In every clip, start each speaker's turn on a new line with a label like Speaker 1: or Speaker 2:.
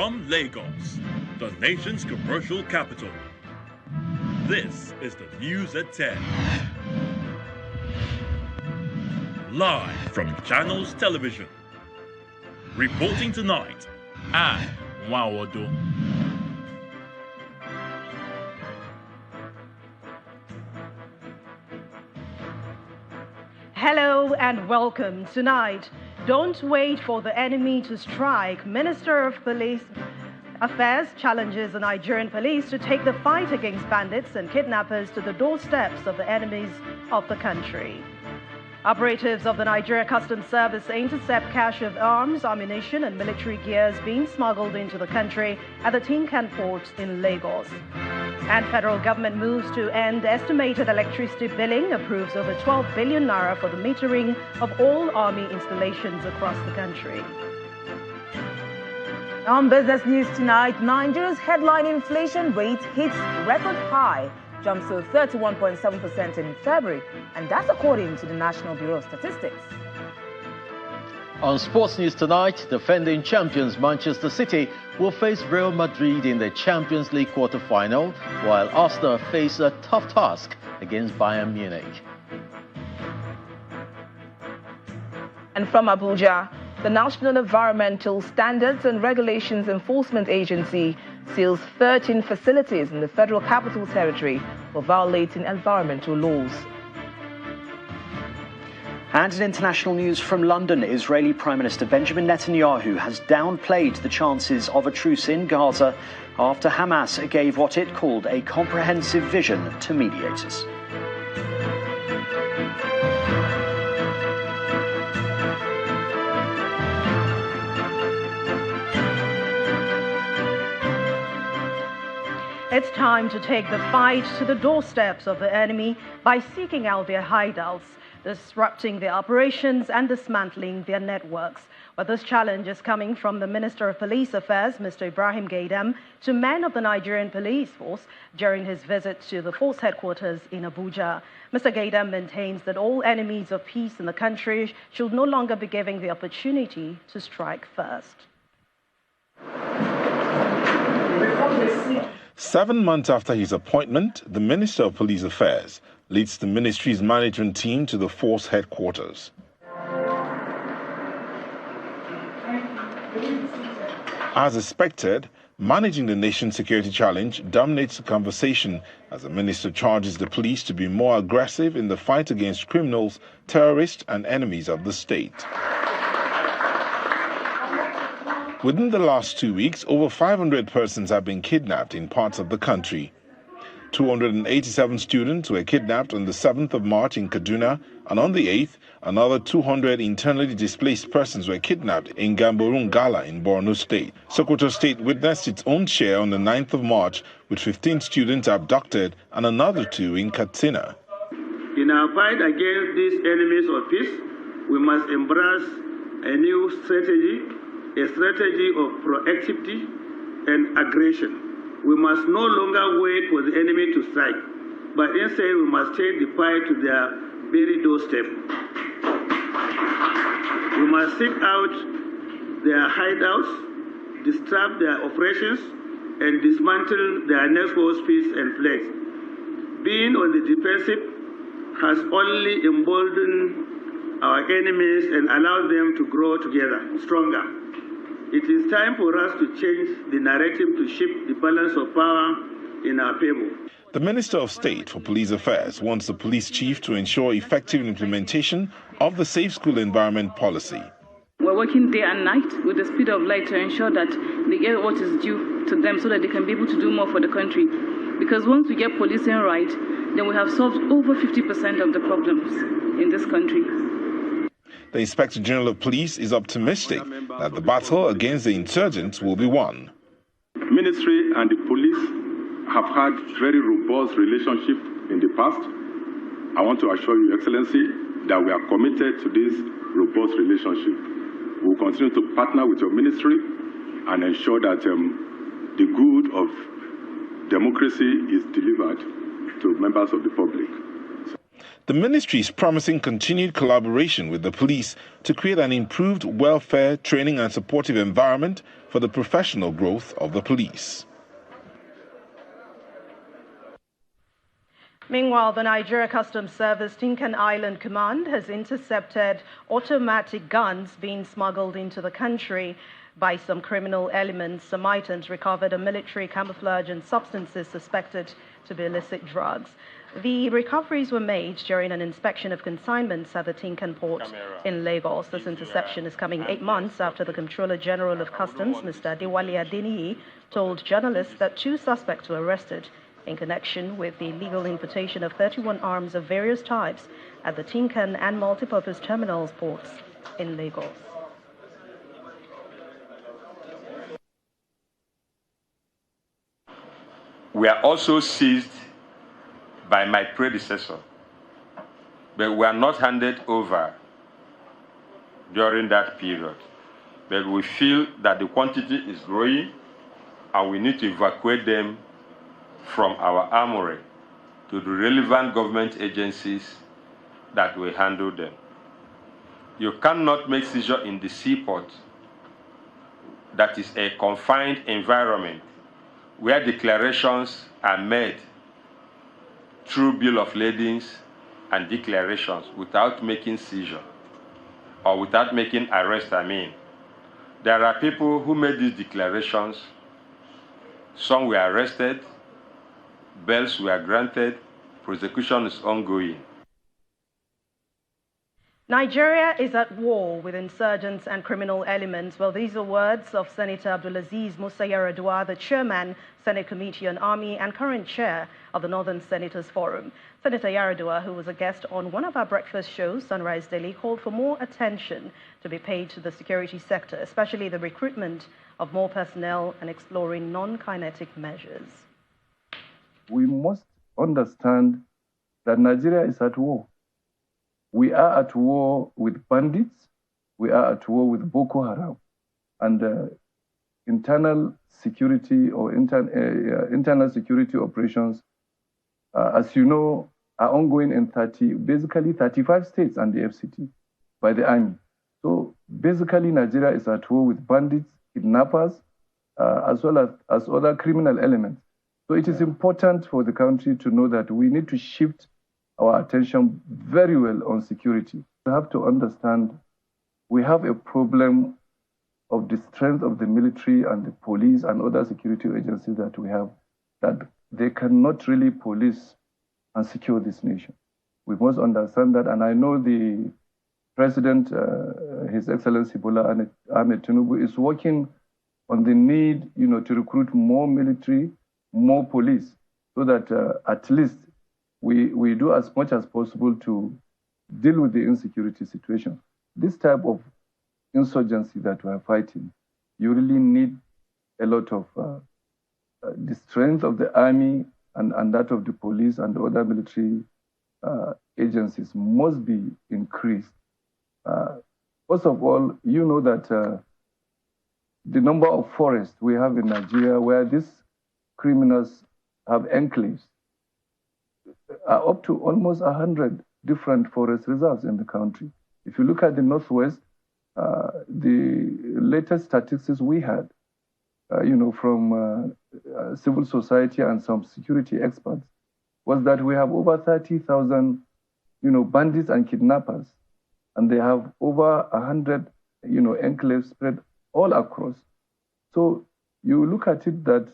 Speaker 1: From Lagos, the nation's commercial capital, this is the News at 10. Live from Channels Television. Reporting tonight, Anne Nwawodo.
Speaker 2: Hello and welcome. Tonight, don't wait for the enemy to strike. Minister of Police Affairs challenges the Nigerian police to take the fight against bandits and kidnappers to the doorsteps of the enemies of the country. Operatives of the Nigeria Customs Service intercept cache of arms, ammunition and military gears being smuggled into the country at the Tinkan port in Lagos. And federal government moves to end estimated electricity billing, approves over 12 billion naira for the metering of all army installations across the country.
Speaker 3: On business news tonight, Nigeria's headline inflation rate hits record high, jumps to 31.7% in February, and that's according to the National Bureau of Statistics.
Speaker 4: On sports news tonight, defending champions Manchester City will face Real Madrid in the Champions League quarter-final, while Arsenal face a tough task against Bayern Munich.
Speaker 3: And from Abuja, the National Environmental Standards and Regulations Enforcement Agency seals 13 facilities in the Federal Capital Territory for violating environmental laws.
Speaker 5: And in international news from London, Israeli Prime Minister Benjamin Netanyahu has downplayed the chances of a truce in Gaza after Hamas gave what it called a comprehensive vision to mediators.
Speaker 2: It's time to take the fight to the doorsteps of the enemy by seeking out their hideouts, disrupting their operations and dismantling their networks. But this challenge is coming from the Minister of Police Affairs, Mr. Ibrahim Gaidam, to men of the Nigerian police force during his visit to the force headquarters in Abuja. Mr. Gaidam maintains that all enemies of peace in the country should no longer be given the opportunity to strike first.
Speaker 6: 7 months after his appointment, the Minister of Police Affairs leads the ministry's management team to the force headquarters. As expected, managing the nation's security challenge dominates the conversation as the minister charges the police to be more aggressive in the fight against criminals, terrorists, and enemies of the state. Within the last 2 weeks, over 500 persons have been kidnapped in parts of the country. 287 students were kidnapped on the 7th of March in Kaduna, and on the 8th, another 200 internally displaced persons were kidnapped in Gamborun Gala in Borno State. Sokoto State witnessed its own share on the 9th of March, with 15 students abducted and another 2 in Katsina.
Speaker 7: In our fight against these enemies of peace, we must embrace a new strategy, a strategy of proactivity and aggression. We must no longer wait for the enemy to strike, but instead we must take the fight to their very doorstep. We must seek out their hideouts, disrupt their operations, and dismantle their networks, piece and flags. Being on the defensive has only emboldened our enemies and allowed them to grow together, stronger. It is time for us to change the narrative to shift the balance of power in our favor.
Speaker 6: The Minister of State for Police Affairs wants the police chief to ensure effective implementation of the Safe School Environment policy.
Speaker 8: We're working day and night with the speed of light to ensure that they get what is due to them so that they can be able to do more for the country. Because once we get policing right, then we have solved over 50% of the problems in this country.
Speaker 6: The Inspector General of Police is optimistic that the battle against the insurgents will be won.
Speaker 9: Ministry and the police have had very robust relationship in the past. I want to assure you, Excellency, that we are committed to this robust relationship. We will continue to partner with your ministry and ensure that the good of democracy is delivered to members of the public.
Speaker 6: The ministry is promising continued collaboration with the police to create an improved welfare, training and supportive environment for the professional growth of the police.
Speaker 2: Meanwhile, the Nigeria Customs Service Tinkan Island Command has intercepted automatic guns being smuggled into the country by some criminal elements. Some items recovered are military camouflage and substances suspected to be illicit drugs. The recoveries were made during an inspection of consignments at the Tinkan port in Lagos. This interception is coming 8 months after the Comptroller General of Customs, Mr. Adewale Adeniyi, told journalists that 2 suspects were arrested in connection with the illegal importation of 31 arms of various types at the Tinkan and multipurpose terminals ports in Lagos.
Speaker 10: We are also seized by my predecessor, but we are not handed over during that period. But we feel that the quantity is growing and we need to evacuate them from our armory to the relevant government agencies that will handle them. You cannot make seizure in the seaport that is a confined environment where declarations are made through bill of ladings and declarations without making seizure or without making arrest. There are people who made these declarations. Some were arrested, bails were granted, prosecution is ongoing.
Speaker 2: Nigeria is at war with insurgents and criminal elements. Well, these are words of Senator Abdulaziz Musa Yar'Adua, the chairman, Senate Committee on Army and current chair of the Northern Senators Forum. Senator Yar'Adua, who was a guest on one of our breakfast shows, Sunrise Daily, called for more attention to be paid to the security sector, especially the recruitment of more personnel and exploring non-kinetic measures.
Speaker 11: We must understand that Nigeria is at war. We are at war with bandits. We are at war with Boko Haram. And internal security or internal security operations, as you know, are ongoing in basically 35 states and the FCT by the army. So basically, Nigeria is at war with bandits, kidnappers, as well as other criminal elements. So it is important for the country to know that we need to shift our attention very well on security. We have to understand we have a problem of the strength of the military and the police and other security agencies that we have, that they cannot really police and secure this nation. We must understand that, and I know the President, His Excellency Bola Ahmed Tinubu, is working on the need, to recruit more military, more police, so that at least we do as much as possible to deal with the insecurity situation. This type of insurgency that we are fighting, you really need a lot of the strength of the army and that of the police and the other military agencies must be increased. First of all, you know that the number of forests we have in Nigeria where these criminals have enclaves are up to almost 100 different forest reserves in the country. If you look at the Northwest, the latest statistics we had, from civil society and some security experts, was that we have over 30,000, bandits and kidnappers, and they have over 100, enclaves spread all across. So you look at it that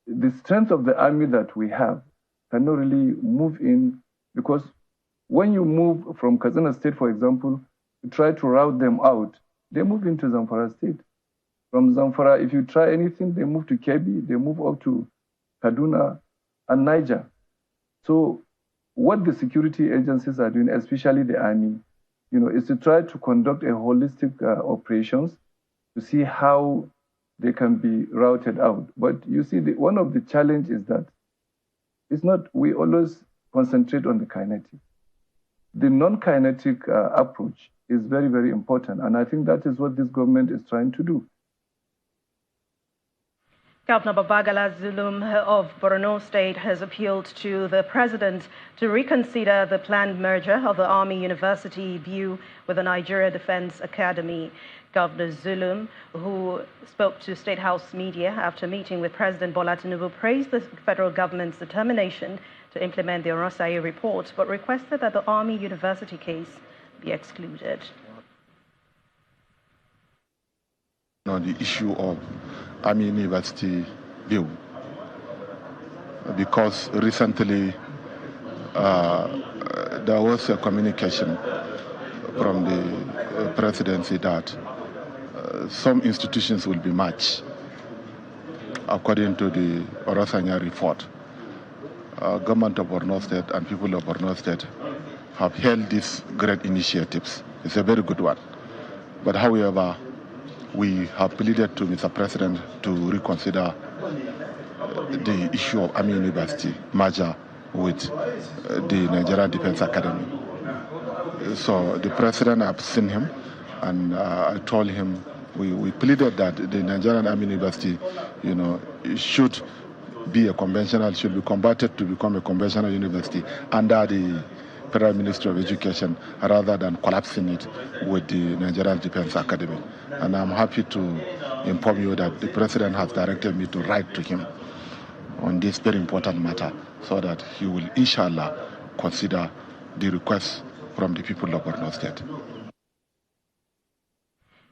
Speaker 11: the strength of the army that we have cannot really move in, because when you move from Katsina State, for example, you try to route them out, they move into Zamfara State. From Zamfara, if you try anything, they move to Kebbi, they move up to Kaduna and Niger. So what the security agencies are doing, especially the army, is to try to conduct a holistic operations to see how they can be routed out. But you see, one of the challenges is that it's not, we always concentrate on the kinetic. The non-kinetic approach is very, very important. And I think that is what this government is trying to do.
Speaker 2: Governor Babagala Zulum of Borno State has appealed to the president to reconsider the planned merger of the Army University BU with the Nigeria Defense Academy. Governor Zulum, who spoke to State House media after meeting with President Bola Tinubu, praised the federal government's determination to implement the Orosaye report, but requested that the Army University case be excluded.
Speaker 12: On the issue of Army University bill, because recently there was a communication from the presidency that some institutions will be merged according to the Orosaye report. Government of Borno State and people of Borno State have held these great initiatives. It's a very good one. But however, we have pleaded to Mr. President to reconsider the issue of Army University merger with the Nigerian Defense Academy. So the President, I've seen him, and I told him we pleaded that the Nigerian Army University, should be a conventional, should be converted to become a conventional university under the Federal Ministry of Education rather than collapsing it with the Nigerian Defense Academy. And I'm happy to inform you that the President has directed me to write to him on this very important matter so that he will, inshallah, consider the request from the people of Borno State.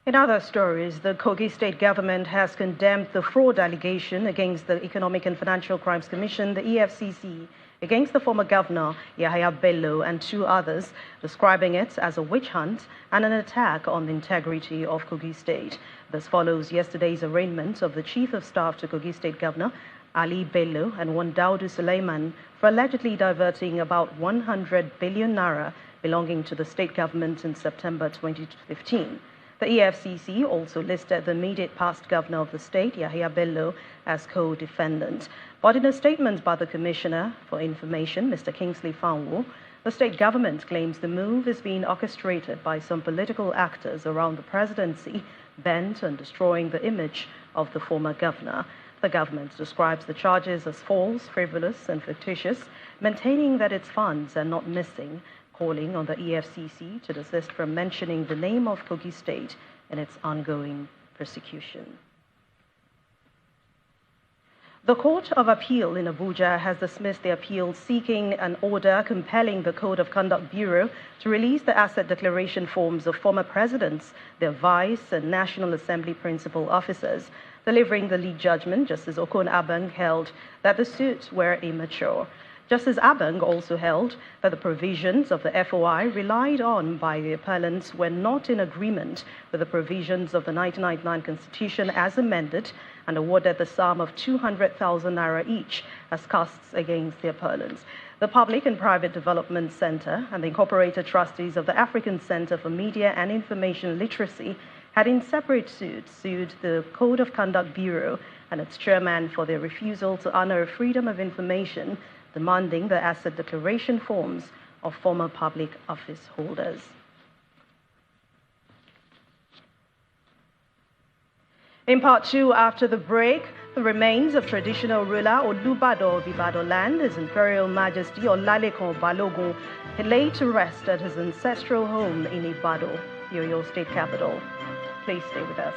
Speaker 2: In other stories, the Kogi State government has condemned the fraud allegation against the Economic and Financial Crimes Commission, the EFCC, against the former governor, Yahaya Bello, and two others, describing it as a witch hunt and an attack on the integrity of Kogi State. This follows yesterday's arraignment of the Chief of Staff to Kogi State Governor, Ali Bello, and one Daudu Suleiman for allegedly diverting about 100 billion naira belonging to the state government in September 2015. The EFCC also listed the immediate past governor of the state, Yahaya Bello, as co-defendant. But in a statement by the Commissioner for Information, Mr. Kingsley Fanwo, the state government claims the move is being orchestrated by some political actors around the presidency bent on destroying the image of the former governor. The government describes the charges as false, frivolous, and fictitious, maintaining that its funds are not missing, calling on the EFCC to desist from mentioning the name of Kogi State in its ongoing prosecution. The Court of Appeal in Abuja has dismissed the appeal seeking an order compelling the Code of Conduct Bureau to release the asset declaration forms of former presidents, their vice and National Assembly principal officers. Delivering the lead judgment, Justice Okon Abang held that the suits were immature. Justice Abang also held that the provisions of the FOI relied on by the appellants were not in agreement with the provisions of the 1999 Constitution as amended, and awarded the sum of 200,000 naira each as costs against the appellants. The Public and Private Development Center and the Incorporated Trustees of the African Center for Media and Information Literacy had in separate suits sued the Code of Conduct Bureau and its chairman for their refusal to honor freedom of information, demanding the asset declaration forms of former public office holders. In part two, after the break, the remains of traditional ruler Olubado of Ibadan land, His Imperial Majesty Olalekan Balogun, laid to rest at his ancestral home in Ibadan, Oyo State capital. Please stay with us.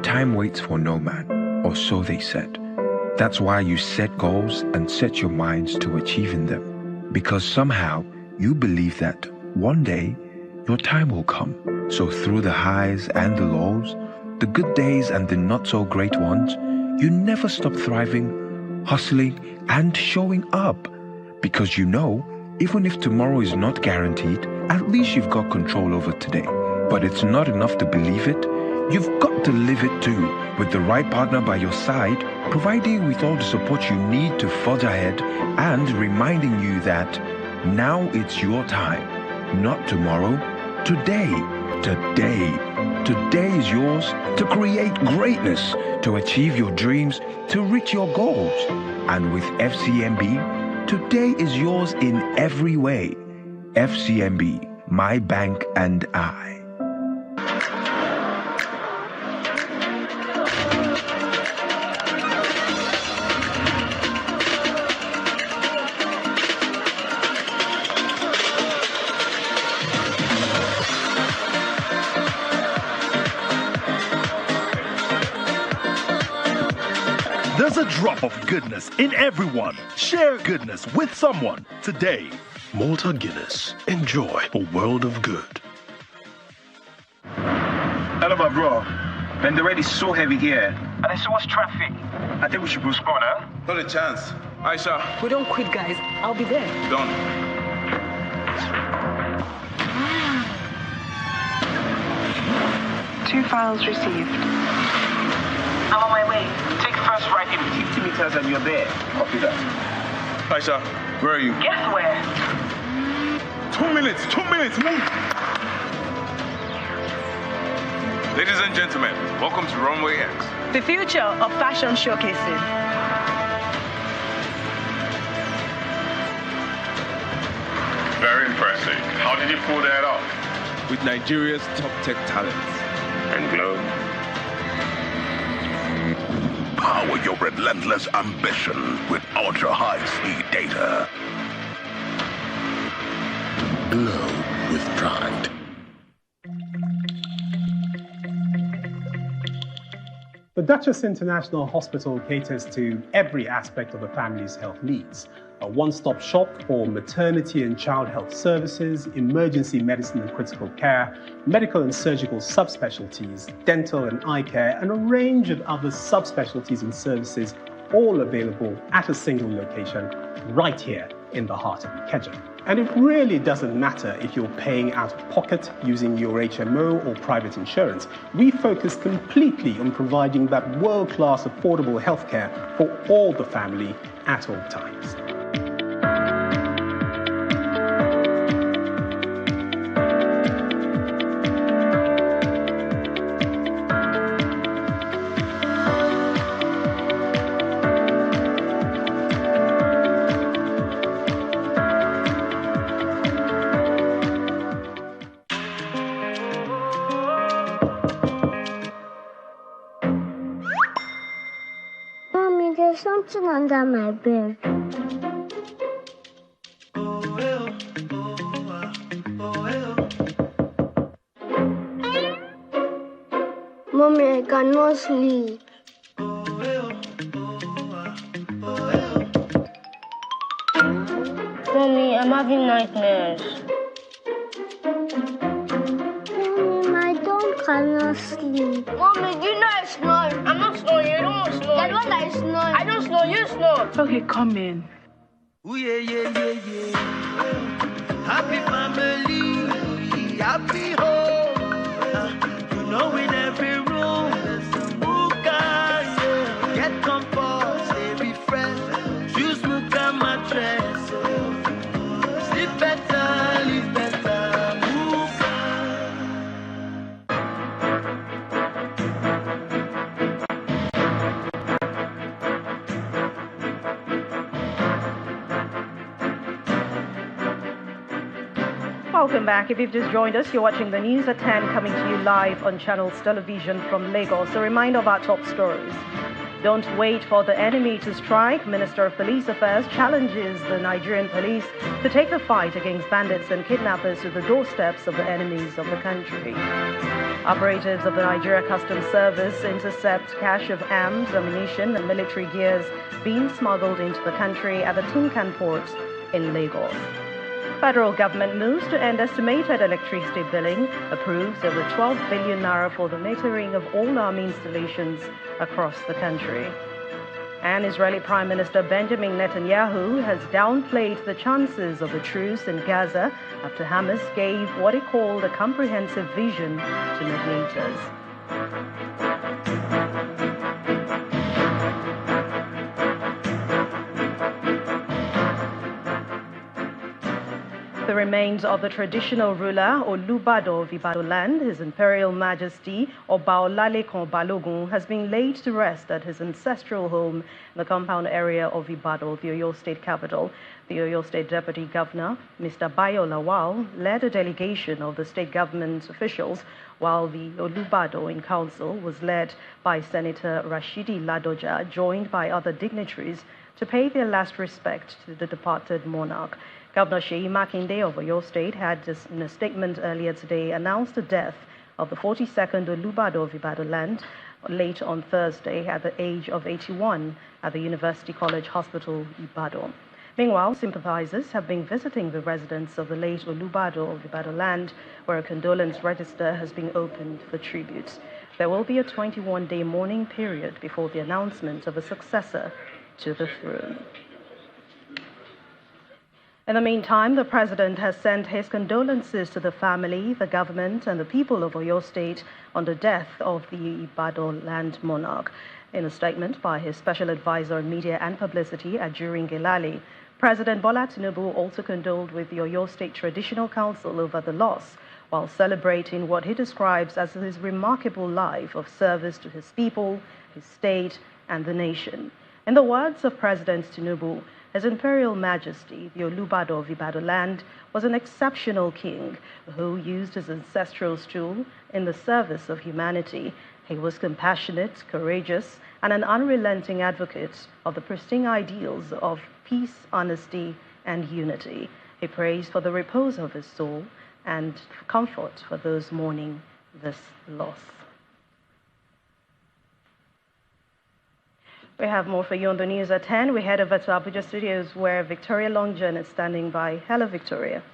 Speaker 13: Time waits for no man, or so they said. That's why you set goals and set your minds to achieving them. Because somehow you believe that one day your time will come. So through the highs and the lows, the good days and the not so great ones, you never stop thriving, hustling, and showing up. Because you know, even if tomorrow is not guaranteed, at least you've got control over today. But it's not enough to believe it. You've got to live it too, with the right partner by your side, providing you with all the support you need to forge ahead, and reminding you that now it's your time, not tomorrow, today. Today is yours to create greatness, to achieve your dreams, to reach your goals. And with FCMB, today is yours in every way. FCMB, my bank and I.
Speaker 14: There's a drop of goodness in everyone. Share goodness with someone today. Malta Guinness. Enjoy a world of good.
Speaker 15: Hello, my bro. Man, the road is so heavy here. And there's so much traffic. I think we should postpone, huh?
Speaker 16: Not a chance. Aisha.
Speaker 17: We don't quit, guys. I'll be there.
Speaker 16: Done.
Speaker 18: 2 files received.
Speaker 15: I'm on my way. Take first right in 50 meters and you're there.
Speaker 16: Copy that. Aisha, where are you?
Speaker 15: Guess where?
Speaker 16: 2 minutes. 2 minutes. Move. Ladies and gentlemen, welcome to Runway X.
Speaker 17: The future of fashion showcasing.
Speaker 16: Very impressive. How did you pull that off? With Nigeria's top tech talents. And Glow.
Speaker 14: Power your relentless ambition with ultra-high-speed data. Glow with pride.
Speaker 19: The Duchess International Hospital caters to every aspect of a family's health needs. A one-stop shop for maternity and child health services, emergency medicine and critical care, medical and surgical subspecialties, dental and eye care, and a range of other subspecialties and services, all available at a single location right here in the heart of Ikeja. And it really doesn't matter if you're paying out of pocket using your HMO or private insurance. We focus completely on providing that world-class affordable healthcare for all the family at all times.
Speaker 20: There's something under my bed. Mommy, I cannot sleep. Mommy, I'm having nightmares. Mommy, my dog cannot sleep. Mommy, you know I snore. I'm not snoring. You don't snore. That's what I snore. I don't snore. You snore.
Speaker 17: Okay, come in.
Speaker 21: Ooh, yeah, yeah, yeah, yeah. Happy family, happy home. You know in every room there's some Muka, yeah. Get comfort, stay refreshed. Choose Muka mattress. Sleep better, live better, Muka.
Speaker 2: Welcome back. If you've just joined us, you're watching the news at 10 coming to you live on Channels Television from Lagos. A reminder of our top stories. Don't wait for the enemy to strike. Minister of Police Affairs challenges the Nigerian police to take the fight against bandits and kidnappers to the doorsteps of the enemies of the country. Operatives of the Nigeria Customs Service intercept cache of arms, ammunition and military gears being smuggled into the country at the Tinkan port in Lagos. Federal government moves to end estimated electricity billing, approves over 12 billion naira for the metering of all army installations across the country. And Israeli Prime Minister Benjamin Netanyahu has downplayed the chances of a truce in Gaza after Hamas gave what he called a comprehensive vision to mediators. The the remains of the traditional ruler Olubado of Ibadan land, His Imperial Majesty Oba Olalekan Balogun, has been laid to rest at his ancestral home in the compound area of Ibadan, the Oyo State capital. The Oyo State Deputy Governor, Mr. Bayo Lawal, led a delegation of the state government officials, while the Olubado in council was led by Senator Rashidi Ladoja, joined by other dignitaries to pay their last respect to the departed monarch. Governor Seyi Makinde of Oyo State had, in a statement earlier today, announced the death of the 42nd Olubado of Ibadan land late on Thursday at the age of 81 at the University College Hospital, Ibadan. Meanwhile, sympathizers have been visiting the residence of the late Olubado of Ibadan land, where a condolence register has been opened for tributes. There will be a 21-day mourning period before the announcement of a successor to the throne. In the meantime, the president has sent his condolences to the family, the government, and the people of Oyo State on the death of the Ibadan land monarch. In a statement by his special advisor on media and publicity, Ajurin Gelali, President Bola Tinubu also condoled with the Oyo State Traditional Council over the loss, while celebrating what he describes as his remarkable life of service to his people, his state, and the nation. In the words of President Tinubu, His Imperial Majesty, the Olubado of Ibadan land, was an exceptional king who used his ancestral stool in the service of humanity. He was compassionate, courageous, and an unrelenting advocate of the pristine ideals of peace, honesty, and unity. He prays for the repose of his soul and comfort for those mourning this loss. We have more for you on the news at 10. We head over to Abuja Studios, where Victoria Longjohn is standing by. Hello, Victoria.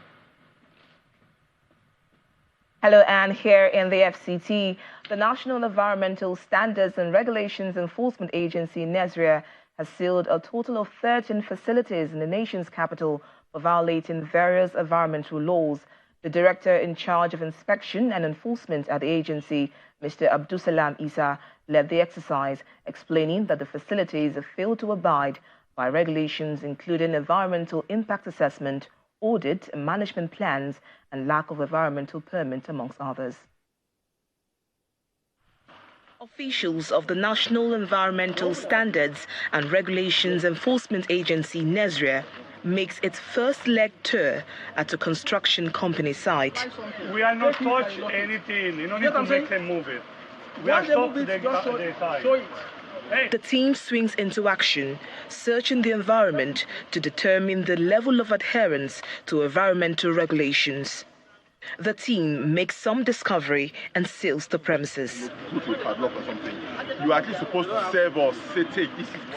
Speaker 3: Hello, Anne. Here in the FCT, the National Environmental Standards and Regulations Enforcement Agency, NESRIA, has sealed a total of 13 facilities in the nation's capital for violating various environmental laws. The director in charge of inspection and enforcement at the agency, Mr. Abdusalam Isa, led the exercise, explaining that the facilities have failed to abide by regulations including environmental impact assessment, audit and management plans, and lack of environmental permits, amongst others. Officials of the National Environmental Standards and Regulations Enforcement Agency, NESRIA, makes its first leg tour at a construction company site.
Speaker 18: We are not touching anything. You don't need to make them move it. We are stopping the side.
Speaker 3: The team swings into action, searching the environment to determine the level of adherence to environmental regulations. The team makes some discovery and seals the premises.
Speaker 18: You are actually supposed to serve us.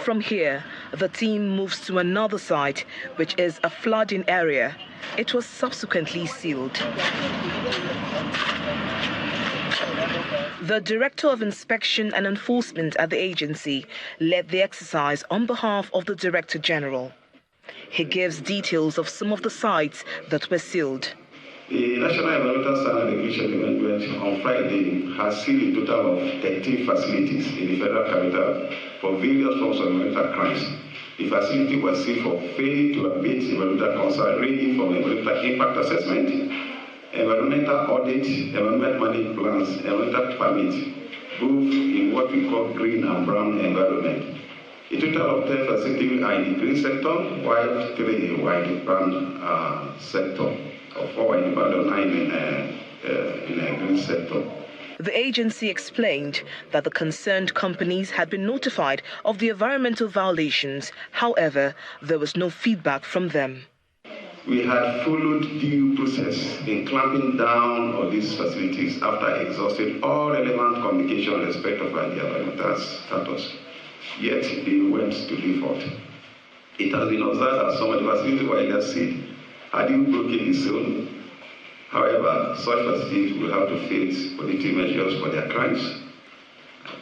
Speaker 3: From here, the team moves to another site, which is a flooding area. It was subsequently sealed. The Director of Inspection and Enforcement at the agency led the exercise on behalf of the Director General. He gives details of some of the sites that were sealed.
Speaker 22: The National Environmental Standard Regulation Development on Friday has sealed a total of 13 facilities in the federal capital for various forms of environmental crimes. The facility was sealed for failure to abate environmental concern ranging from environmental impact assessment, environmental audit, environmental management plans, environmental permits, both in what we call green and brown environment. A total of 10 facilities are in the green sector, while 3 are in the brown sector. Of 4 in the green sector.
Speaker 3: The agency explained that the concerned companies had been notified of the environmental violations. However, there was no feedback from them.
Speaker 22: We had followed due process in clamping down on these facilities after exhausting all relevant communication in respect of the environmental status. Yet they went to default. It has been observed that some of the facilities were either sealed. Had you broken the zone, however, such facilities will have to face punitive measures for their crimes,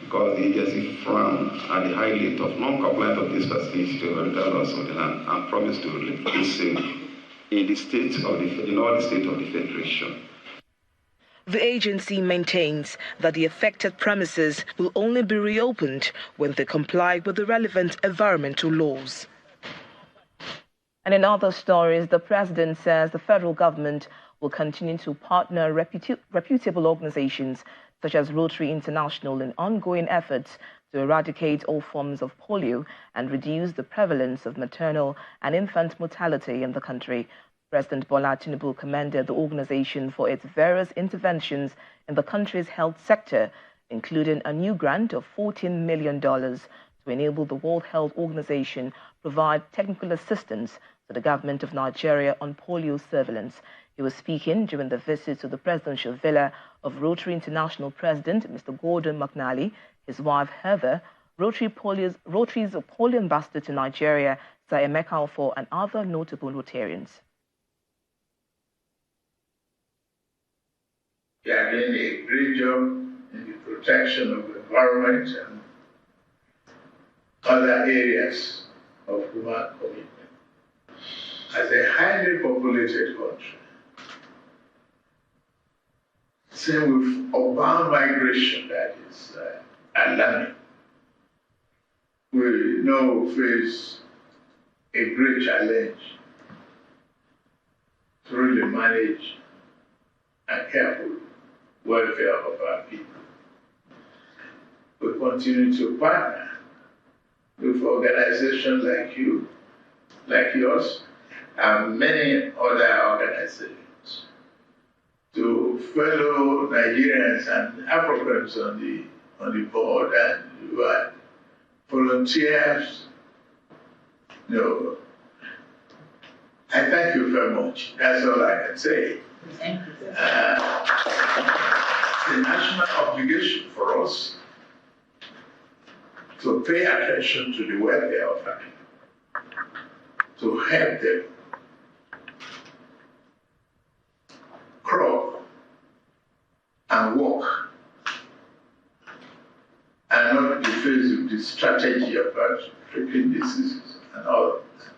Speaker 22: because the agency frowned at the high rate of non-compliance of these facilities to environmental laws of the land and promised to replace them in all the states of the Federation.
Speaker 3: The agency maintains that the affected premises will only be reopened when they comply with the relevant environmental laws. And in other stories, the president says the federal government will continue to partner reputable organizations such as Rotary International in ongoing efforts to eradicate all forms of polio and reduce the prevalence of maternal and infant mortality in the country. President Bola Tinubu commended the organization for its various interventions in the country's health sector, including a new grant of $14 million to enable the World Health Organization provide technical assistance to the government of Nigeria on polio surveillance. He was speaking during the visit to the presidential villa of Rotary International President Mr. Gordon McNally, his wife Heather, Rotary's polio ambassador to Nigeria, Sir Emeka Offor, and other notable Rotarians.
Speaker 1: They are doing a great job in the protection of the environment and other areas of human commitment. As a highly populated country, same with urban migration that is alarming, we now face a great challenge to really manage and care for welfare of our people. We continue to partner with organizations like you, like yours, and many other organizations to fellow Nigerians and Africans on the board and you are volunteers. No, I thank you very much. That's all I can say.
Speaker 4: Thank you.
Speaker 1: The national obligation for us to pay attention to the welfare of our people, to help them crawl and walk, and not be faced with the strategy about treating diseases and all of that.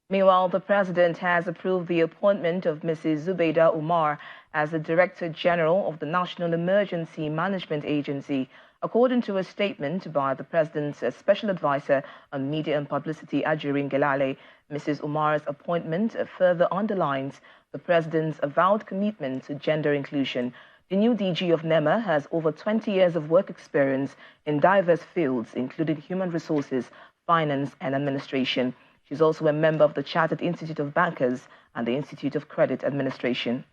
Speaker 3: Meanwhile, the president has approved the appointment of Mrs. Zubeida Umar as the Director General of the National Emergency Management Agency. According to a statement by the president's special advisor on media and publicity, Ajuri Ngelale, Mrs. Umar's appointment further underlines the president's avowed commitment to gender inclusion. The new DG of NEMA has over 20 years of work experience in diverse fields, including human resources, finance, and administration. She's also a member of the Chartered Institute of Bankers and the Institute of Credit Administration.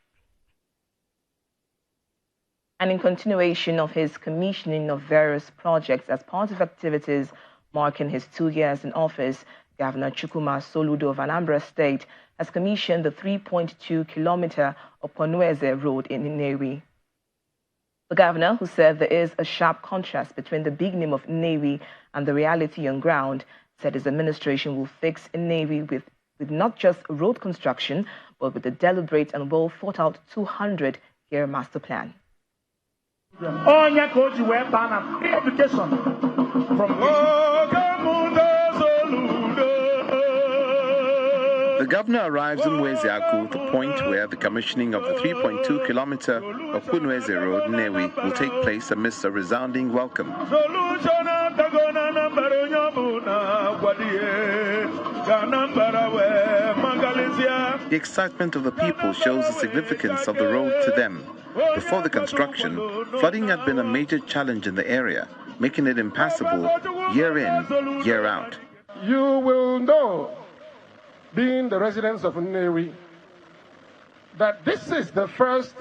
Speaker 3: And in continuation of his commissioning of various projects as part of activities marking his 2 years in office, Governor Chukwuma Soludo of Anambra State has commissioned the 3.2-kilometer Oponueze Road in Nnewi. The governor, who said there is a sharp contrast between the big name of Nnewi and the reality on ground, said his administration will fix Nnewi with not just road construction, but with a deliberate and well-thought-out 200-year master plan.
Speaker 23: The governor arrives in Mweziaku, the point where the commissioning of the 3.2-kilometer Oponueze Road, Nnewi, will take place amidst a resounding welcome. The excitement of the people shows the significance of the road to them. Before the construction, flooding had been a major challenge in the area, making it impassable year in, year out.
Speaker 24: You will know, being the residents of Nnewi, that this is the first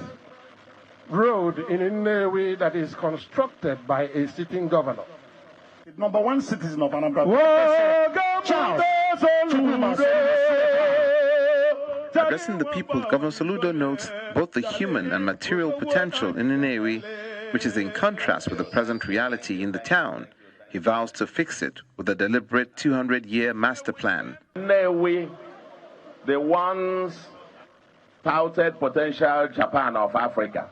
Speaker 24: road in Nnewi that is constructed by a sitting governor.
Speaker 18: Number one citizen of Anambra.
Speaker 23: Addressing the people, Governor Soludo notes both the human and material potential in Nnewi, which is in contrast with the present reality in the town. He vows to fix it with a deliberate 200-year master plan.
Speaker 25: Nnewi, the once touted potential Japan of Africa.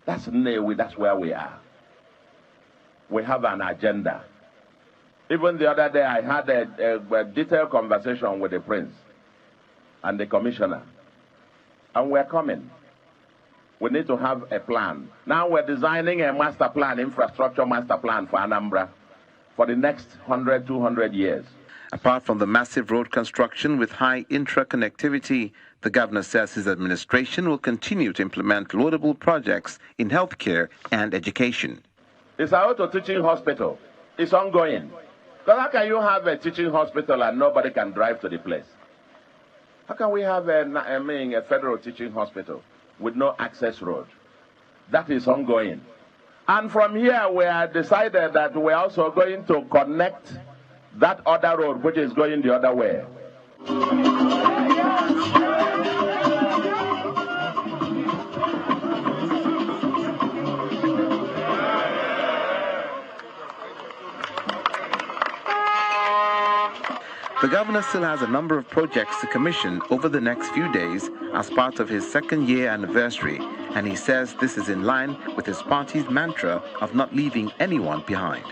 Speaker 25: That's Nnewi, that's where we are. We have an agenda. Even the other day, I had a detailed conversation with the prince and the commissioner. And we're coming. We need to have a plan. Now we're designing a master plan, infrastructure master plan for Anambra. for the next 100, 200 years.
Speaker 23: Apart from the massive road construction with high intra-connectivity, the governor says his administration will continue to implement laudable projects in healthcare and education.
Speaker 25: It's our teaching hospital. It's ongoing. Because how can you have a teaching hospital and nobody can drive to the place? How can we have a federal teaching hospital with no access road? That is ongoing. And from here, we have decided that we're also going to connect that other road, which is going the other way.
Speaker 23: The governor still has a number of projects to commission over the next few days as part of his second-year anniversary, and he says this is in line with his party's mantra of not leaving anyone behind.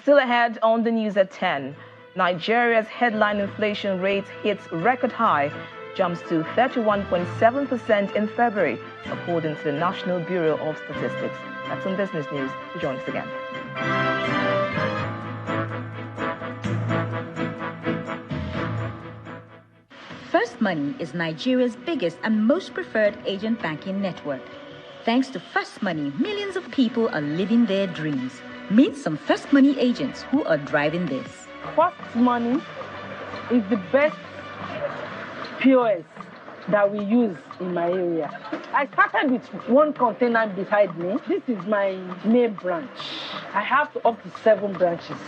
Speaker 3: Still ahead on the news at 10, Nigeria's headline inflation rate hits record high, jumps to 31.7% in February, according to the National Bureau of Statistics. That's on Business News. Join us again.
Speaker 4: First Money is Nigeria's biggest and most preferred agent banking network. Thanks to First Money, millions of people are living their dreams. Meet some First Money agents who are driving this.
Speaker 17: First Money is the best POS that we use in my area. I started with one container beside me. This is my main branch. I have up to 7 branches.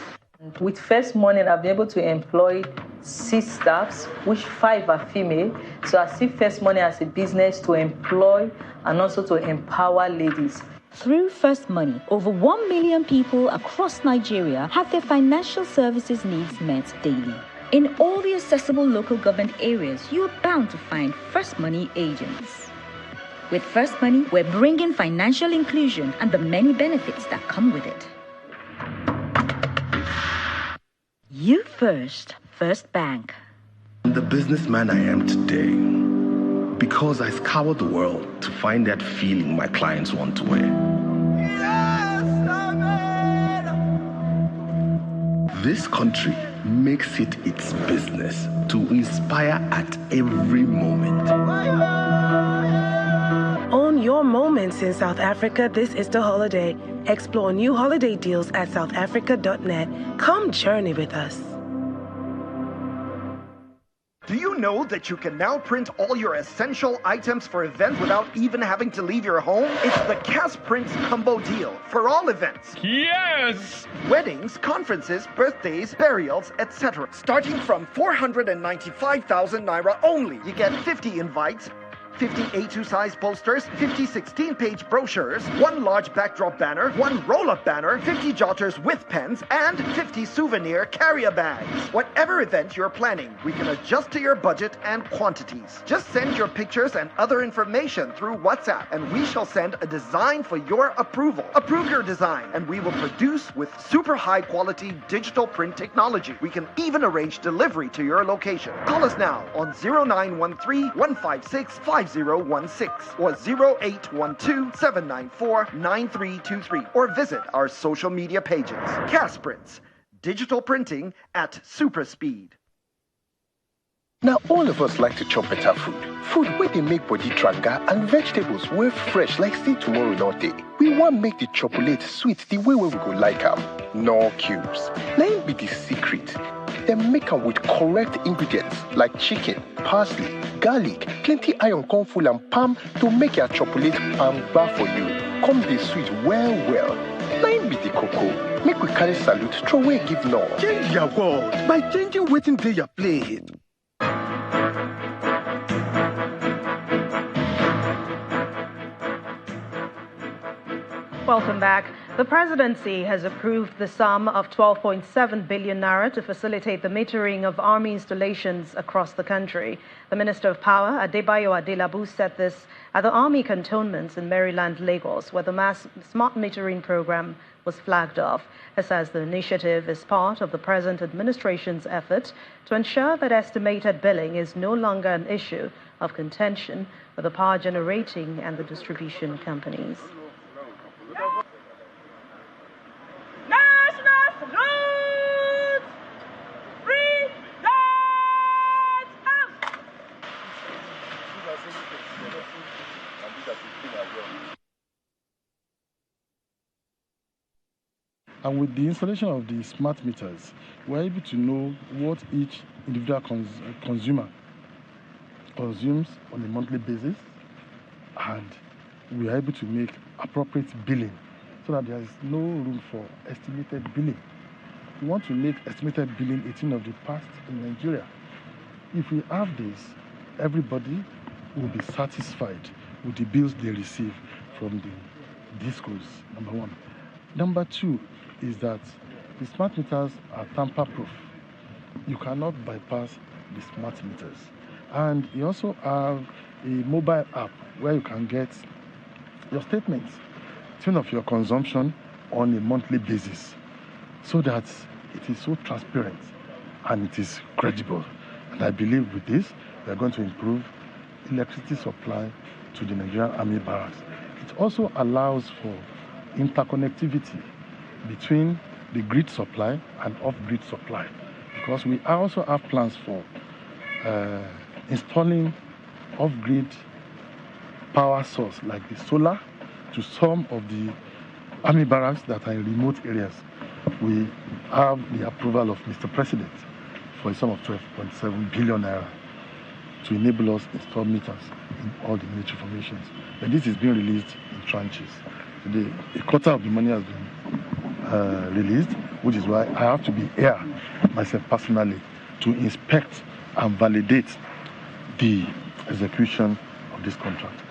Speaker 5: With First Money, I've been able to employ 6 staffs, which 5 are female. So I see First Money as a business to employ and also to empower ladies.
Speaker 4: Through First Money, over 1 million people across Nigeria have their financial services needs met daily. In all the accessible local government areas, you are bound to find First Money agents. With First Money, we're bringing financial inclusion and the many benefits that come with it. You first, First Bank.
Speaker 14: The businessman I am today, because I scoured the world to find that feeling my clients want to wear. This country makes it its business to inspire at every moment.
Speaker 7: Own your moments in South Africa this Easter holiday. Explore new holiday deals at southafrica.net. Come journey with us.
Speaker 8: Do you know that you can now print all your essential items for events without even having to leave your home? It's the Cash Print Combo Deal for all events. Yes! Weddings, conferences, birthdays, burials, etc. Starting from 495,000 Naira only. You get 50 invites, 50 A2 size posters, 50 16-page brochures, 1 large backdrop banner, 1 roll-up banner, 50 jotters with pens, and 50 souvenir carrier bags. Whatever event you're planning, we can adjust to your budget and quantities. Just send your pictures and other information through WhatsApp, and we shall send a design for your approval. Approve your design, and we will produce with super high-quality digital print technology. We can even arrange delivery to your location. Call us now on 0913-156-5016 or 0812-794-9323 or visit our social media pages. Cash Prints, digital printing at super speed.
Speaker 14: Now, all of us like to chop better food. Food where they make body tranga and vegetables were fresh like say tomorrow not day. We want make the chocolate sweet the way we go like them. No cubes. Now be the secret. They make them with correct ingredients like chicken, parsley, garlic, plenty iron corn full and palm to make your chocolate palm bar for you. Come the sweet well. Now be the cocoa. Make we carry salute, throw away give no. Change your world by changing waiting to your plate.
Speaker 2: Welcome back. The presidency has approved the sum of 12.7 billion naira to facilitate the metering of army installations across the country. The Minister of Power, Adebayo Adelabu, said this at the army cantonments in Maryland, Lagos, where the mass smart metering program was flagged off. He says the initiative is part of the present administration's effort to ensure that estimated billing is no longer an issue of contention with the power generating and the distribution companies.
Speaker 6: And with the installation of the smart meters, we're able to know what each individual consumer consumes on a monthly basis, and we are able to make appropriate billing so that there is no room for estimated billing. We want to make estimated billing a thing of the past in Nigeria. If we have this, everybody will be satisfied with the bills they receive from the discos, number one. Number two is that the smart meters are tamper-proof. You cannot bypass the smart meters. And you also have a mobile app where you can get your statements, tune of your consumption on a monthly basis, so that it is so transparent and it is credible. And I believe with this, we are going to improve electricity supply to the Nigerian Army barracks. It also allows for interconnectivity between the grid supply and off-grid supply, because we also have plans for installing off-grid power source like the solar to some of the army barracks that are in remote areas. We have the approval of Mr. President for a sum of 12.7 billion naira to enable us to install meters in all the military formations. And this is being released in tranches. Today, a quarter of the money has been released, which is why I have to be here myself personally to inspect and validate the execution of this contract.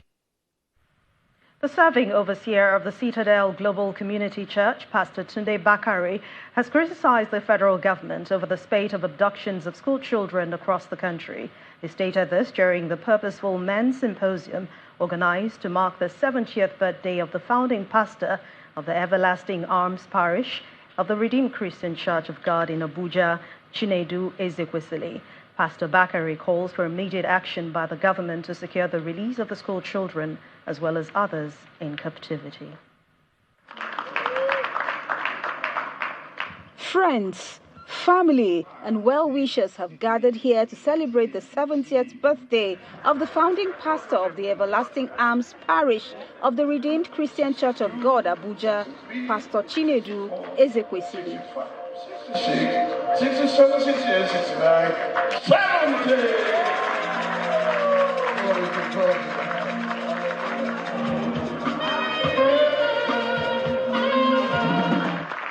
Speaker 2: The serving overseer of the Citadel Global Community Church, Pastor Tunde Bakare, has criticized the federal government over the spate of abductions of school children across the country. He stated this during the Purposeful Men's Symposium organized to mark the 70th birthday of the founding pastor of the Everlasting Arms Parish of the Redeemed Christian Church of God in Abuja, Chinedu Ezekwesili. Pastor Bakare calls for immediate action by the government to secure the release of the school children as well as others in captivity.
Speaker 9: Friends, family and well-wishers have gathered here to celebrate the 70th birthday of the founding pastor of the Everlasting Arms Parish of the Redeemed Christian Church of God, Abuja, Pastor Chinedu Ezekwesili.
Speaker 21: 67, 68, 69, 70!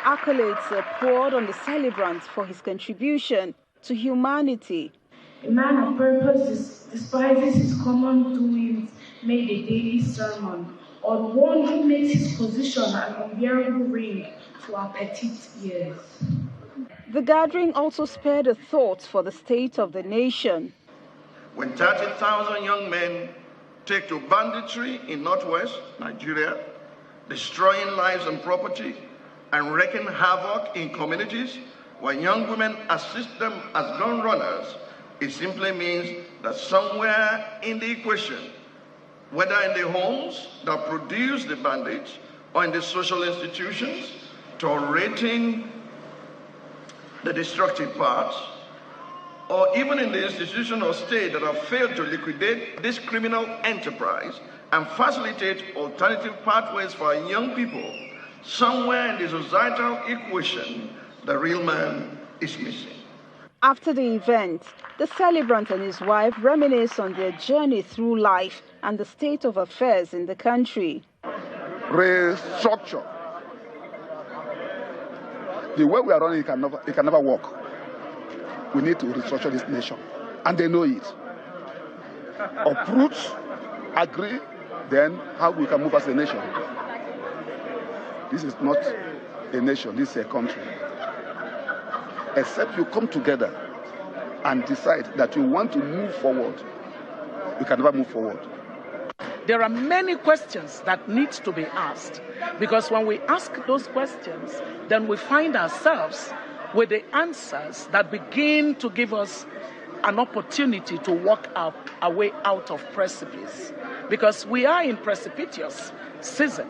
Speaker 9: Accolades are poured on the celebrants for his contribution to humanity.
Speaker 10: A man of purpose despises his common doings, made a daily sermon, or one who makes his position an unbearable ring to our petite ears.
Speaker 9: The gathering also spared a thought for the state of the nation.
Speaker 22: When 30,000 young men take to banditry in northwest Nigeria, destroying lives and property, and wreaking havoc in communities, when young women assist them as gun runners, it simply means that somewhere in the equation, whether in the homes that produce the bandits or in the social institutions, tolerating the destructive parts, or even in the institution or state that have failed to liquidate this criminal enterprise and facilitate alternative pathways for young people, somewhere in the societal equation, the real man is missing.
Speaker 9: After the event, the celebrant and his wife reminisce on their journey through life and the state of affairs in the country.
Speaker 11: Restructure. The way we are running, it can never work. We need to restructure this nation, and they know it. Uproot, agree, then how we can move as a nation. This is not a nation, this is a country. Except you come together and decide that you want to move forward, you can never move forward.
Speaker 12: There are many questions that need to be asked, because when we ask those questions, then we find ourselves with the answers that begin to give us an opportunity to walk our way out of precipice, because we are in precipitous season.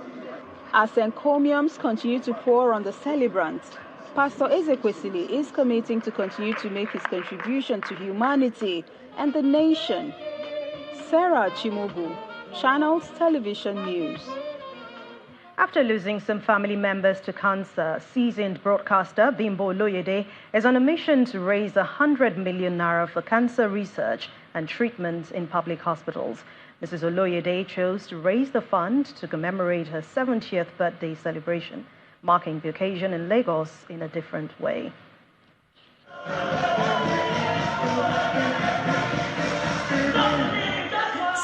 Speaker 9: As encomiums continue to pour on the celebrants, Pastor Ezekwesili is committing to continue to make his contribution to humanity and the nation. Sarah Chimogu, Channels Television News.
Speaker 2: After losing some family members to cancer, seasoned broadcaster Bimbo Oloyede is on a mission to raise 100 million naira for cancer research and treatment in public hospitals. Mrs. Oloyede chose to raise the fund to commemorate her 70th birthday celebration, marking the occasion in Lagos in a different way.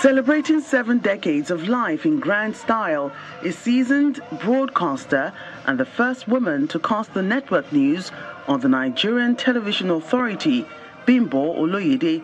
Speaker 13: Celebrating 7 decades of life in grand style is seasoned broadcaster and the first woman to cast the network news on the Nigerian Television Authority, Bimbo Oloyede.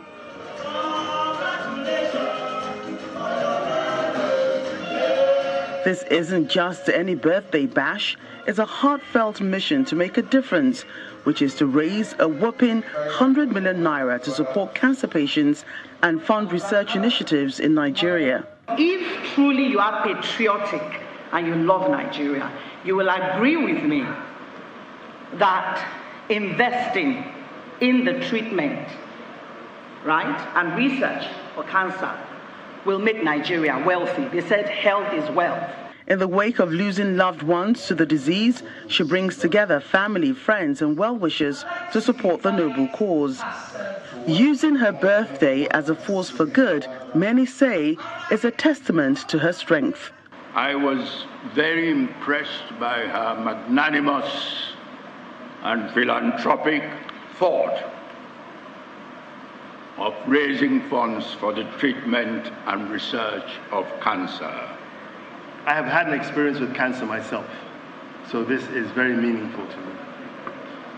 Speaker 13: This isn't just any birthday bash, it's a heartfelt mission to make a difference, which is to raise a whopping 100 million naira to support cancer patients and fund research initiatives in Nigeria.
Speaker 15: If truly you are patriotic and you love Nigeria, you will agree with me that investing in the treatment, right, and research for cancer will make Nigeria wealthy. They said health is wealth.
Speaker 13: In the wake of losing loved ones to the disease, she brings together family, friends, and well-wishers to support the noble cause. Using her birthday as a force for good, many say, is a testament to her strength.
Speaker 16: I was very impressed by her magnanimous and philanthropic thought of raising funds for the treatment and research of cancer.
Speaker 19: I have had an experience with cancer myself, so this is very meaningful to me.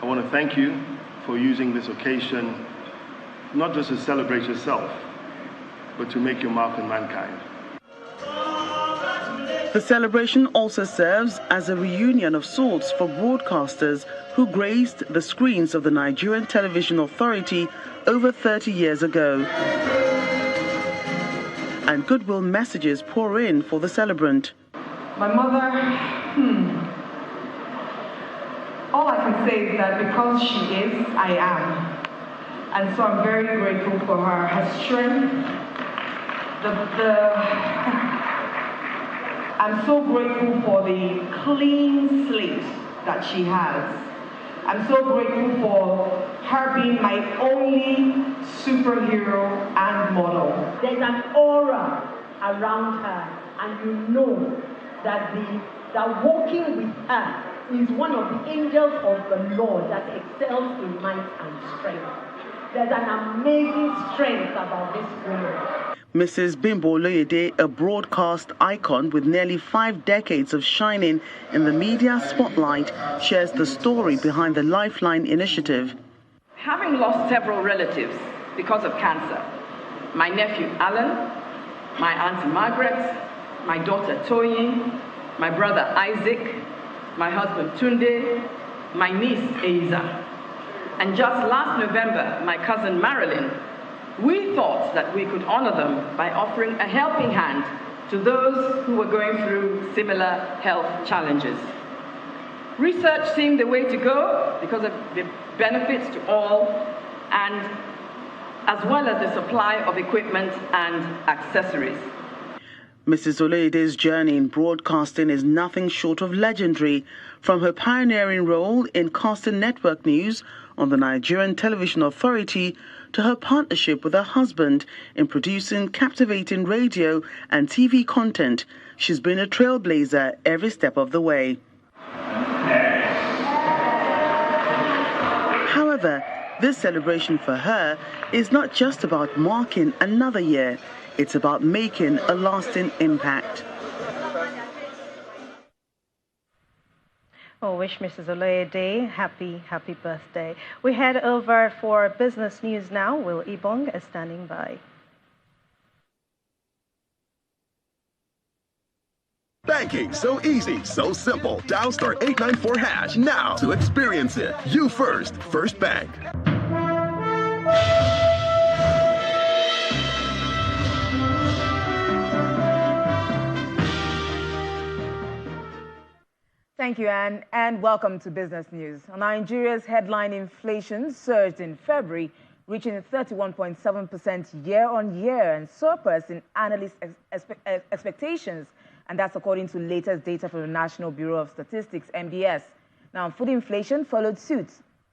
Speaker 19: I want to thank you for using this occasion not just to celebrate yourself, but to make your mark on mankind.
Speaker 13: The celebration also serves as a reunion of sorts for broadcasters who graced the screens of the Nigerian Television Authority over 30 years ago. And goodwill messages pour in for the celebrant.
Speaker 20: My mother, all I can say is that because she is, I am. And so I'm very grateful for her strength, I'm so grateful for the clean slate that she has. I'm so grateful for her being my only superhero and model.
Speaker 26: There's an aura around her, and you know that walking with her is one of the angels of the Lord that excels in might and strength. There's an amazing strength about this woman.
Speaker 13: Mrs. Bimbo Oloyede, a broadcast icon with nearly 5 decades of shining in the media spotlight, shares the story behind the Lifeline initiative.
Speaker 15: Having lost several relatives because of cancer, my nephew Alan, my auntie Margaret, my daughter Toyin, my brother Isaac, my husband Tunde, my niece Eiza, and just last November, my cousin Marilyn, we thought that we could honor them by offering a helping hand to those who were going through similar health challenges. Research seemed the way to go because of the benefits to all, and as well as the supply of equipment and accessories.
Speaker 13: Mrs. Oloyede's journey in broadcasting is nothing short of legendary, from her pioneering role in casting network news on the Nigerian Television Authority to her partnership with her husband in producing captivating radio and TV content. She's been a trailblazer every step of the way. However, this celebration for her is not just about marking another year, it's about making a lasting impact.
Speaker 2: Oh, wish Mrs. Oloyede happy birthday. We head over for business news now. Will Ibong is standing by.
Speaker 27: Banking, so easy, so simple. Dial *894# now to experience it. You first, First Bank.
Speaker 1: Thank you, Anne, and welcome to Business News. Nigeria's headline inflation surged in February, reaching 31.7% year-on-year and surpassing analyst expectations. And that's according to latest data from the National Bureau of Statistics, NBS. Now, food inflation followed suit,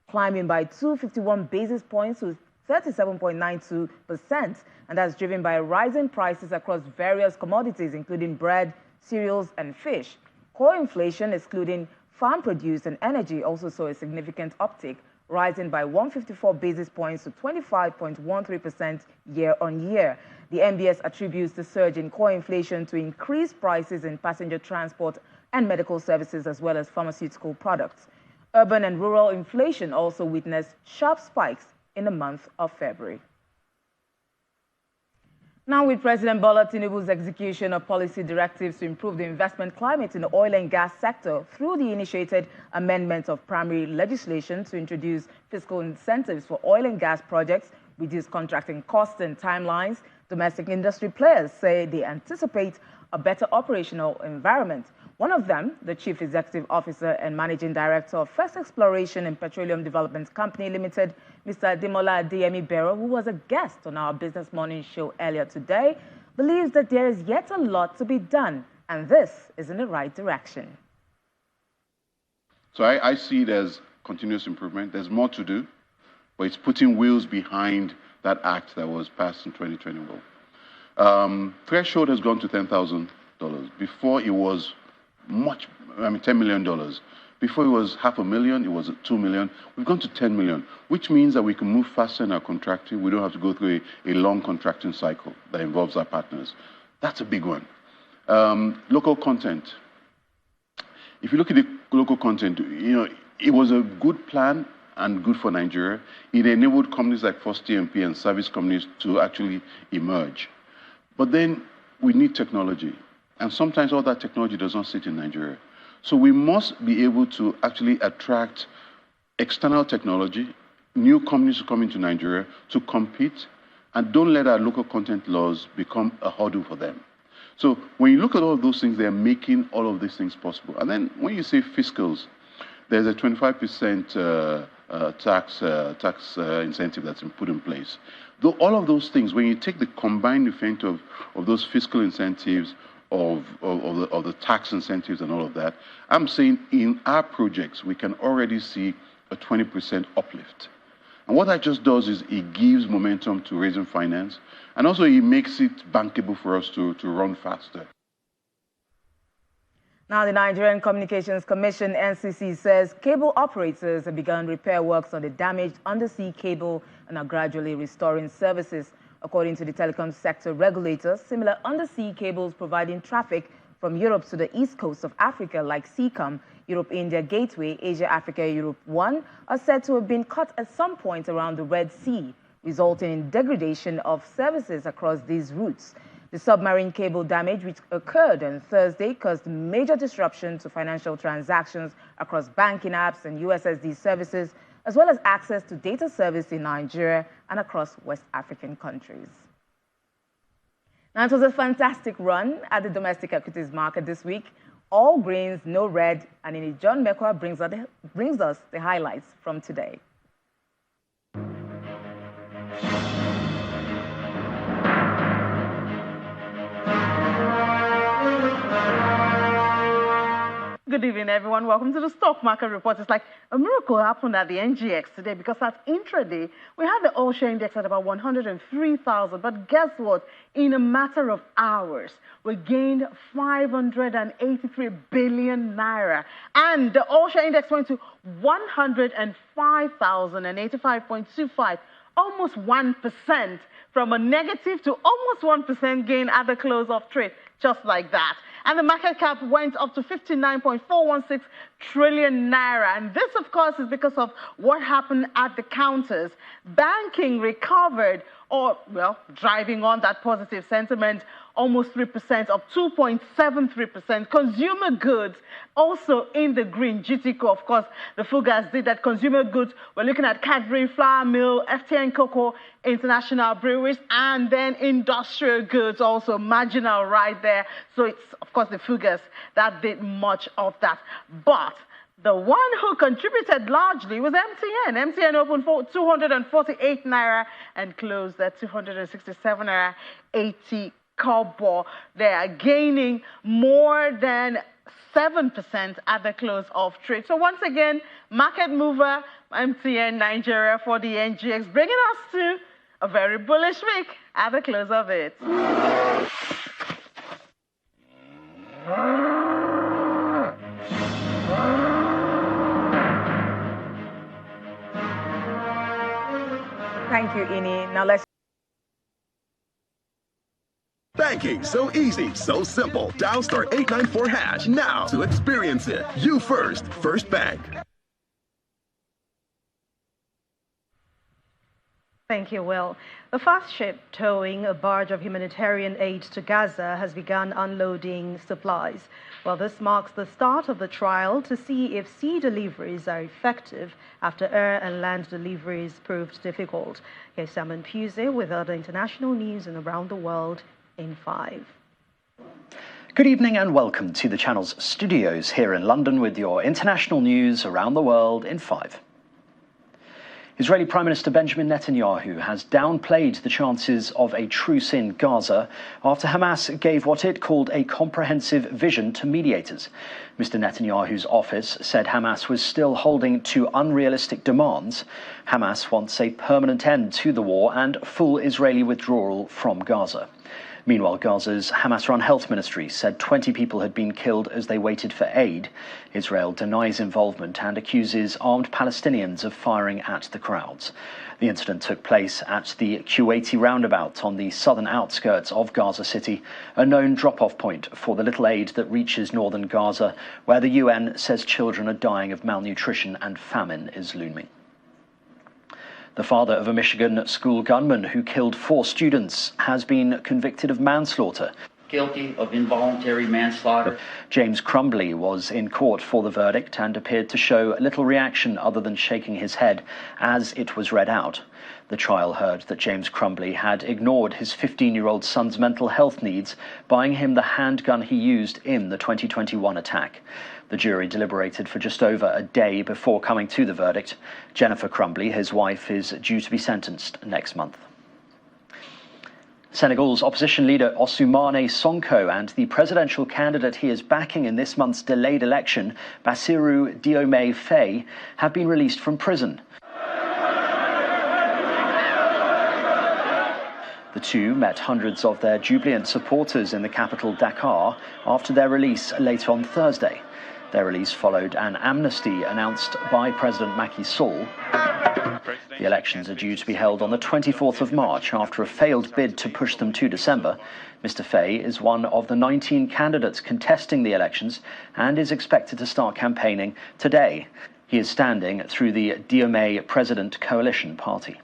Speaker 1: climbing by 251 basis points to 37.92%, and that's driven by rising prices across various commodities, including bread, cereals, and fish. Core inflation, excluding farm produce and energy, also saw a significant uptick, rising by 154 basis points to 25.13% year-on-year. The NBS attributes the surge in core inflation to increased prices in passenger transport and medical services, as well as pharmaceutical products. Urban and rural inflation also witnessed sharp spikes in the month of February. Now, with President Bola Tinubu's execution of policy directives to improve the investment climate in the oil and gas sector through the initiated amendment of primary legislation to introduce fiscal incentives for oil and gas projects, reduce contracting costs and timelines, domestic industry players say they anticipate a better operational environment. One of them, the Chief Executive Officer and Managing Director of First Exploration and Petroleum Development Company Limited, Mr. Demola Adeyemi Bero, who was a guest on our Business Morning show earlier today, believes that there is yet a lot to be done, and this is in the right direction.
Speaker 3: So I see it as continuous improvement. There's more to do, but it's putting wheels behind that act that was passed in 2021. Threshold has gone to $10,000. Before it was $10 million. Before it was $500,000, it was $2 million. We've gone to 10 million, which means that we can move faster in our contracting. We don't have to go through a long contracting cycle that involves our partners. That's a big one. Local content. If you look at the local content, it was a good plan and good for Nigeria. It enabled companies like First TMP and service companies to actually emerge. But then we need technology. And sometimes all that technology does not sit in Nigeria. So we must be able to actually attract external technology, new companies to come into Nigeria to compete, and don't let our local content laws become a hurdle for them. So when you look at all of those things, they're making all of these things possible. And then when you say fiscals, there's a 25% tax incentive that's been put in place. Though all of those things, when you take the combined effect of those fiscal incentives, of the tax incentives and all of that, I'm saying in our projects, we can already see a 20% uplift. And what that just does is it gives momentum to raising finance, and also it makes it bankable for us to run faster.
Speaker 1: Now, the Nigerian Communications Commission, NCC, says cable operators have begun repair works on the damaged undersea cable and are gradually restoring services. According to the telecom sector regulator, similar undersea cables providing traffic from Europe to the east coast of Africa, like SEACOM, Europe-India Gateway, Asia-Africa-Europe 1, are said to have been cut at some point around the Red Sea, resulting in degradation of services across these routes. The submarine cable damage, which occurred on Thursday, caused major disruption to financial transactions across banking apps and USSD services, as well as access to data service in Nigeria and across West African countries. Now, it was a fantastic run at the domestic equities market this week. All greens, no red, and John Mekwa brings us the highlights from today.
Speaker 17: Good evening, everyone. Welcome to the Stock Market Report. It's like a miracle happened at the NGX today, because at intraday, we had the oil share index at about 103,000. But guess what? In a matter of hours, we gained 583 billion naira. And the oil share index went to 105,085.25, almost 1%, from a negative to almost 1% gain at the close of trade, just like that. And the market cap went up to 59.416 trillion naira. And this, of course, is because of what happened at the counters. Banking recovered or, well, driving on that positive sentiment, almost 3%, up 2.73%. Consumer goods also in the green. GTCO, of course, the Fugas did that. Consumer goods, we're looking at Cadbury, Flour Mill, FTN Cocoa, International Breweries, and then industrial goods also marginal right there. So it's, of course, the Fugas that did much of that. But the one who contributed largely was MTN. MTN opened for 248 naira and closed at 267 naira 80 kobo. They are gaining more than 7% at the close of trade. So once again, market mover MTN Nigeria for the NGX, bringing us to a very bullish week at the close of it.
Speaker 1: Thank you, Ini. Now let's.
Speaker 27: Banking so easy, so simple. Dial *894# now to experience it. You first, First Bank.
Speaker 2: Thank you, Will. The fast ship towing a barge of humanitarian aid to Gaza has begun unloading supplies. Well, this marks the start of the trial to see if sea deliveries are effective after air and land deliveries proved difficult. Here's Simon Pusey with other international news and around the world in 5.
Speaker 4: Good evening and welcome to the channel's studios here in London with your international news around the world in 5. Israeli Prime Minister Benjamin Netanyahu has downplayed the chances of a truce in Gaza after Hamas gave what it called a comprehensive vision to mediators. Mr. Netanyahu's office said Hamas was still holding to unrealistic demands. Hamas wants a permanent end to the war and full Israeli withdrawal from Gaza. Meanwhile, Gaza's Hamas-run health ministry said 20 people had been killed as they waited for aid. Israel denies involvement and accuses armed Palestinians of firing at the crowds. The incident took place at the Kuwaiti roundabout on the southern outskirts of Gaza City, a known drop-off point for the little aid that reaches northern Gaza, where the UN says children are dying of malnutrition and famine is looming. The father of a Michigan school gunman who killed 4 students has been convicted of manslaughter.
Speaker 5: Guilty of involuntary manslaughter.
Speaker 4: James Crumbly was in court for the verdict and appeared to show little reaction other than shaking his head as it was read out. The trial heard that James Crumbly had ignored his 15-year-old son's mental health needs, buying him the handgun he used in the 2021 attack. The jury deliberated for just over a day before coming to the verdict. Jennifer Crumbly, his wife, is due to be sentenced next month. Senegal's opposition leader Ousmane Sonko and the presidential candidate he is backing in this month's delayed election, Bassirou Diomaye Faye, have been released from prison. The two met hundreds of their jubilant supporters in the capital Dakar after their release late on Thursday. Their release followed an amnesty announced by President Macky Sall. The elections are due to be held on the 24th of March after a failed bid to push them to December. Mr. Faye is one of the 19 candidates contesting the elections and is expected to start campaigning today. He is standing through the Diomaye President Coalition Party.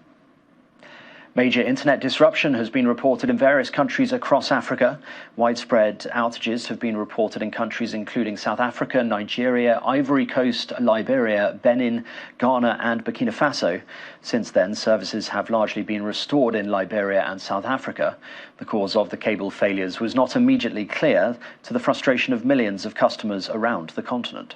Speaker 4: Major internet disruption has been reported in various countries across Africa. Widespread outages have been reported in countries including South Africa, Nigeria, Ivory Coast, Liberia, Benin, Ghana and Burkina Faso. Since then, services have largely been restored in Liberia and South Africa. The cause of the cable failures was not immediately clear, to the frustration of millions of customers around the continent.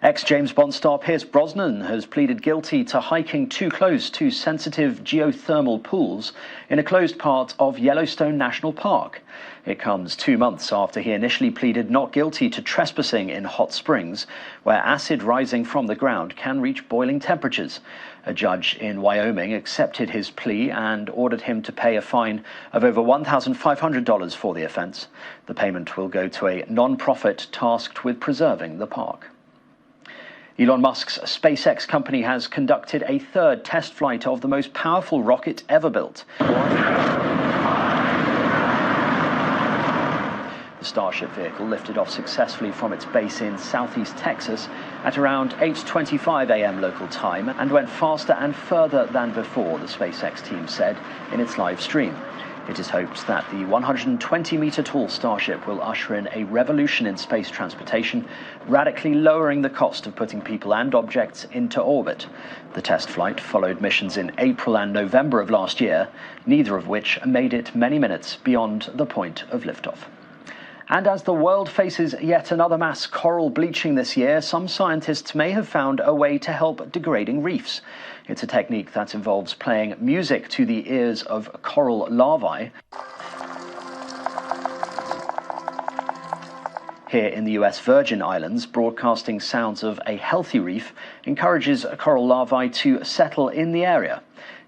Speaker 4: Ex-James Bond star Pierce Brosnan has pleaded guilty to hiking too close to sensitive geothermal pools in a closed part of Yellowstone National Park. It comes 2 months after he initially pleaded not guilty to trespassing in hot springs, where acid rising from the ground can reach boiling temperatures. A judge in Wyoming accepted his plea and ordered him to pay a fine of over $1,500 for the offense. The payment will go to a non-profit tasked with preserving the park. Elon Musk's SpaceX company has conducted a 3rd test flight of the most powerful rocket ever built. The The Starship vehicle lifted off successfully from its base in southeast Texas at around 8:25 a.m. local time and went faster and further than before, the SpaceX team said in its live stream. It is hoped that the 120-meter-tall Starship will usher in a revolution in space transportation, radically lowering the cost of putting people and objects into orbit. The test flight followed missions in April and November of last year, neither of which made it many minutes beyond the point of liftoff. And as the world faces yet another mass coral bleaching this year, some scientists may have found a way to help degrading reefs. It's a technique that involves playing music to the ears of coral larvae. Here in the US Virgin Islands, broadcasting sounds of a healthy reef encourages coral larvae to settle in the area.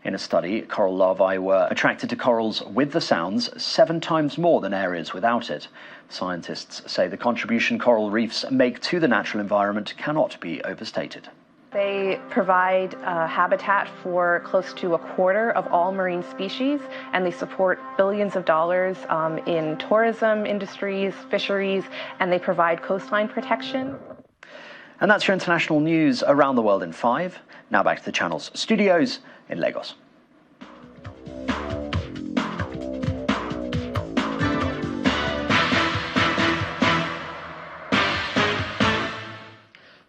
Speaker 4: In a study, coral larvae were attracted to corals with the sounds 7 times more than areas without it. Scientists say the contribution coral reefs make to the natural environment cannot be overstated.
Speaker 7: They provide habitat for close to a quarter of all marine species, and they support billions of dollars in tourism industries, fisheries, and they provide coastline protection.
Speaker 4: And that's your international news around the world in 5. Now back to the channel's studios in Lagos.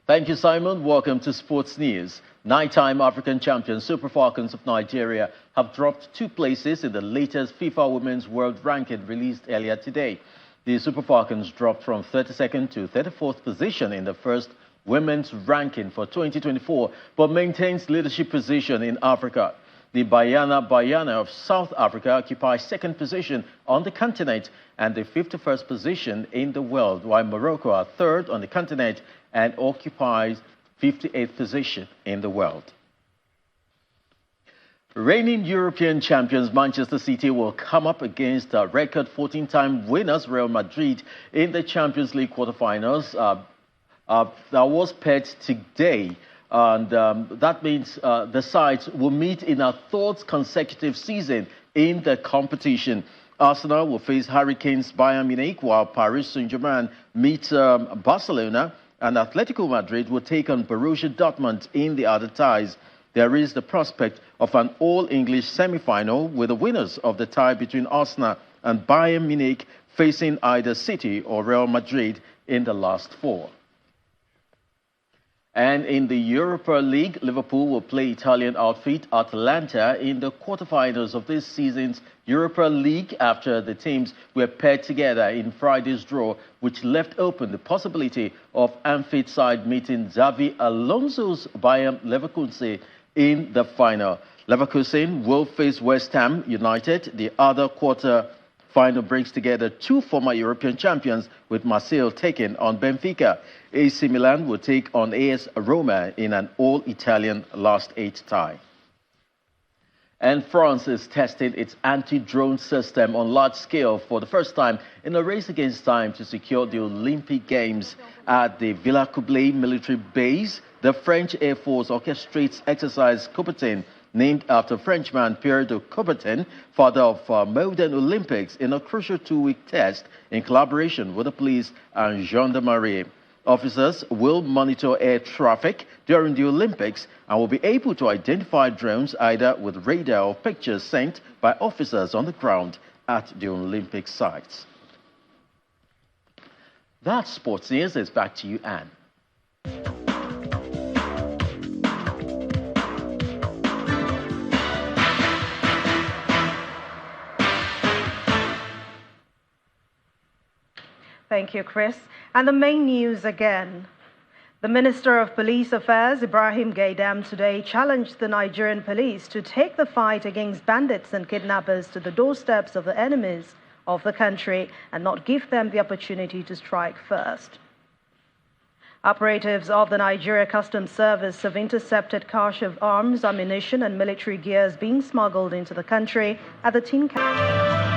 Speaker 8: Thank you, Simon. Welcome to Sports News. 9-time African champion Super Falcons of Nigeria have dropped 2 places in the latest FIFA Women's World Ranking released earlier today. The Super Falcons dropped from 32nd to 34th position in the first women's ranking for 2024, but maintains leadership position in Africa. The Banyana of South Africa occupies 2nd position on the continent and the 51st position in the world, while Morocco are 3rd on the continent and occupies 58th position in the world. Reigning European champions Manchester City will come up against record 14-time winners Real Madrid in the Champions League quarterfinals. That was paired today, and that means the sides will meet in a 3rd consecutive season in the competition. Arsenal will face Hurricanes Bayern Munich, while Paris Saint-Germain meet Barcelona, and Atletico Madrid will take on Borussia Dortmund in the other ties. There is the prospect of an all-English semi-final with the winners of the tie between Arsenal and Bayern Munich facing either City or Real Madrid in the last 4. And in the Europa League, Liverpool will play Italian outfit Atalanta in the quarterfinals of this season's Europa League after the teams were paired together in Friday's draw, which left open the possibility of Anfield side meeting Xavi Alonso's Bayern Leverkusen in the final. Leverkusen will face West Ham United. The other quarter-final brings together 2 former European champions, with Marseille taking on Benfica. AC Milan will take on AS Roma in an all-Italian last 8 tie. And France is testing its anti-drone system on large scale for the first time in a race against time to secure the Olympic Games. At the Villacoublay military base, the French Air Force orchestrates exercise Coubertin, named after Frenchman Pierre de Coubertin, father of modern Olympics, in a crucial 2-week test in collaboration with the police and gendarmerie. Officers will monitor air traffic during the Olympics and will be able to identify drones either with radar or pictures sent by officers on the ground at the Olympic sites. That's Sports News. It's back to you, Anne.
Speaker 2: Thank you, Chris. And the main news again. The Minister of Police Affairs, Ibrahim Gaidam, today challenged the Nigerian police to take the fight against bandits and kidnappers to the doorsteps of the enemies of the country and not give them the opportunity to strike first. Operatives of the Nigeria Customs Service have intercepted cache of arms, ammunition, and military gears being smuggled into the country at the Tin Can.